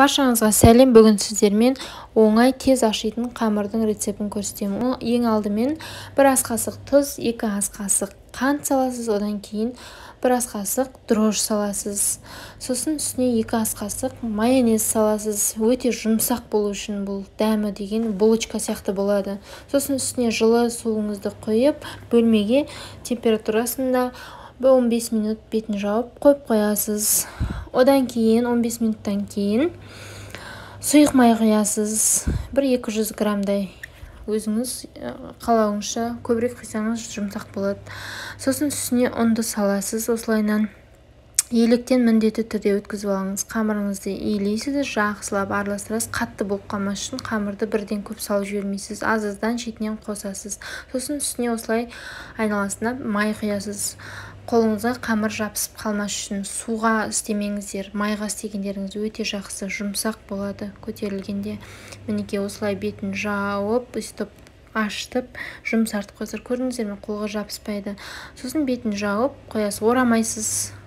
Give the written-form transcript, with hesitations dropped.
Баршаңызға сәлем. Бүгін сіздермен оңай тез ашитын қамырдың рецептін көрсетемін. Ең алдымен 1 ас қасық тұз, 2 ас қасық қант саласыз, одан кейін 1 ас қасық дрожж саласыз. Сосын үстіне 2 ас қасық майонез саласыз. Өте жұмсақ болу үшін бұл дәмі деген булочка сияқты болады. Сосын үстіне жылы суыңызды қойып, бөлмеге температурасында 15 минут бетін жауып қойып қоясыз. Одан кейін 15 минуттан кейін сұйық май құясыз. 1-200 грамдай. Өзіңіз қалауыңызша көбірек құйсаңыз жұмсақ болады. Сосын үстіне ұнды саласыз. Осылайынан електен міндетті түрде өткізіп алыңыз. Қамырыңызды иілейсіз, жақсылап араластырасыз. Қатты болып қалмас үшін қамырды бірден көп салып жібермейсіз. Аз-аздан шетінен қосасыз. Сосын үстіне осылай айналасына май құясыз. Қолыңызға қамыр жабысып қалмас үшін суға істемеңіздер, майға істегендеріңіз өте жақсы, жұмсақ болады көтерілгенде. Мінекей осылай бетін жауып, үстіп аштып, жұмсартып қойсаңыздар. Көрдіңіздер ме, қолға жабыспайды. Сосын бетін жауып қоясыз, орамайсыз.